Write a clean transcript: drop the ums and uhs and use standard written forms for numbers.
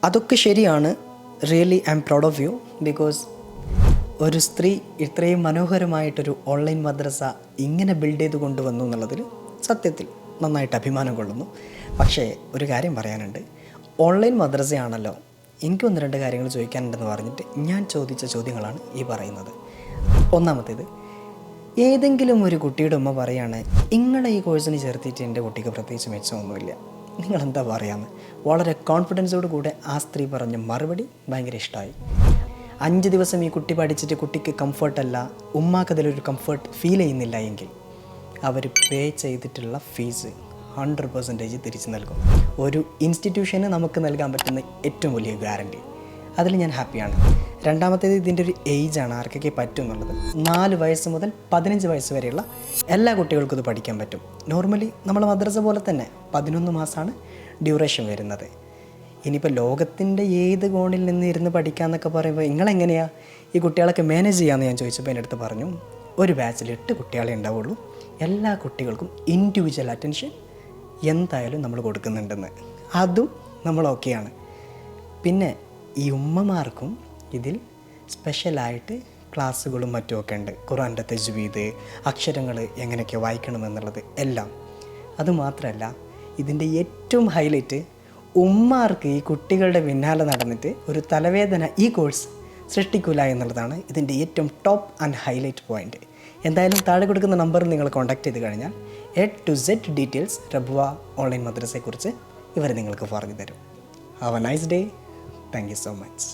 അതൊക്കെ ശരിയാണ്. Really I am proud of you. Because ഒരു സ്ത്രീ ഇത്രയും മനോഹരമായിട്ടൊരു ഓൺലൈൻ മദ്രസ ഇങ്ങനെ ബിൽഡ് ചെയ്ത് കൊണ്ടുവന്നു എന്നുള്ളതിൽ സത്യത്തിൽ നന്നായിട്ട് അഭിമാനം കൊള്ളുന്നു. പക്ഷേ ഒരു കാര്യം പറയാനുണ്ട്. ഓൺലൈൻ മദ്രസയാണല്ലോ, എനിക്ക് 1-2 കാര്യങ്ങൾ ചോദിക്കാനുണ്ടെന്ന് പറഞ്ഞിട്ട് ഞാൻ ചോദിച്ച ചോദ്യങ്ങളാണ് ഈ പറയുന്നത്. ഒന്നാമത്തേത്, ഏതെങ്കിലും ഒരു കുട്ടിയുടെ ഉമ്മ പറയാണ്, നിങ്ങളെ ഈ കോഴ്സിന് ചേർത്തിട്ട് എൻ്റെ കുട്ടിക്ക് പ്രത്യേകിച്ച് മെച്ചമൊന്നുമില്ല, നിങ്ങളെന്താ പറയാമെന്ന്. വളരെ കോൺഫിഡൻസോട് കൂടെ ആ സ്ത്രീ പറഞ്ഞ മറുപടി ഭയങ്കര ഇഷ്ടമായി. 5 ദിവസം ഈ കുട്ടി പഠിച്ചിട്ട് കുട്ടിക്ക് കംഫർട്ടല്ല, ഉമ്മാക്കതിലൊരു കംഫർട്ട് ഫീൽ ചെയ്യുന്നില്ല എങ്കിൽ അവർ പേ ചെയ്തിട്ടുള്ള ഫീസ് 100% തിരിച്ചു നൽകും. ഒരു ഇൻസ്റ്റിറ്റ്യൂഷന് നമുക്ക് നൽകാൻ പറ്റുന്ന ഏറ്റവും വലിയ ഗ്യാരണ്ടി. അതിൽ ഞാൻ ഹാപ്പിയാണ്. രണ്ടാമത്തേത്, ഇതിൻ്റെ ഒരു ഏജാണ്, ആർക്കൊക്കെ പറ്റും എന്നുള്ളത്. 4 വയസ്സ് മുതൽ 15 വയസ്സ് വരെയുള്ള എല്ലാ കുട്ടികൾക്കും ഇത് പഠിക്കാൻ പറ്റും. നോർമലി നമ്മൾ മദ്രസ പോലെ തന്നെ 11 മാസമാണ് ഡ്യൂറേഷൻ വരുന്നത്. ഇനിയിപ്പോൾ ലോകത്തിൻ്റെ ഏത് കോണിൽ നിന്ന് ഇരുന്ന് പഠിക്കാമെന്നൊക്കെ പറയുമ്പോൾ നിങ്ങളെങ്ങനെയാണ് ഈ കുട്ടികളൊക്കെ മാനേജ് ചെയ്യാമെന്ന് ഞാൻ ചോദിച്ചപ്പോൾ എൻ്റെ അടുത്ത് പറഞ്ഞു, ഒരു ബാച്ചിൽ 8 കുട്ടികളെ ഉണ്ടാവുള്ളൂ, എല്ലാ കുട്ടികൾക്കും ഇൻഡിവിജ്വൽ അറ്റൻഷൻ എന്തായാലും നമ്മൾ കൊടുക്കുന്നുണ്ടെന്ന്. അതും നമ്മൾ ഓക്കെയാണ്. പിന്നെ ഈ ഉമ്മമാർക്കും ഇതിൽ സ്പെഷ്യലായിട്ട് ക്ലാസ്സുകളും മറ്റുമൊക്കെ ഉണ്ട്. ഖുർആൻ്റെ തജ്വീദ്, അക്ഷരങ്ങൾ എങ്ങനെയൊക്കെ വായിക്കണമെന്നുള്ളത് എല്ലാം. അതുമാത്രമല്ല, ഇതിൻ്റെ ഏറ്റവും ഹൈലൈറ്റ്, ഉമ്മാർക്ക് ഈ കുട്ടികളുടെ പിന്നാലെ നടന്നിട്ട് ഒരു തലവേദന ഈ കോഴ്സ് സൃഷ്ടിക്കില്ല എന്നുള്ളതാണ് ഇതിൻ്റെ ഏറ്റവും ടോപ്പ് ആൻഡ് ഹൈലൈറ്റ് പോയിൻ്റ്. എന്തായാലും താഴെ കൊടുക്കുന്ന നമ്പറിൽ നിങ്ങൾ കോൺടാക്ട് ചെയ്ത് കഴിഞ്ഞാൽ A to Z details Rabwa online മദ്രസയെക്കുറിച്ച് ഇവർ നിങ്ങൾക്ക് പറഞ്ഞു തരും. Have a nice day. Thank you so much.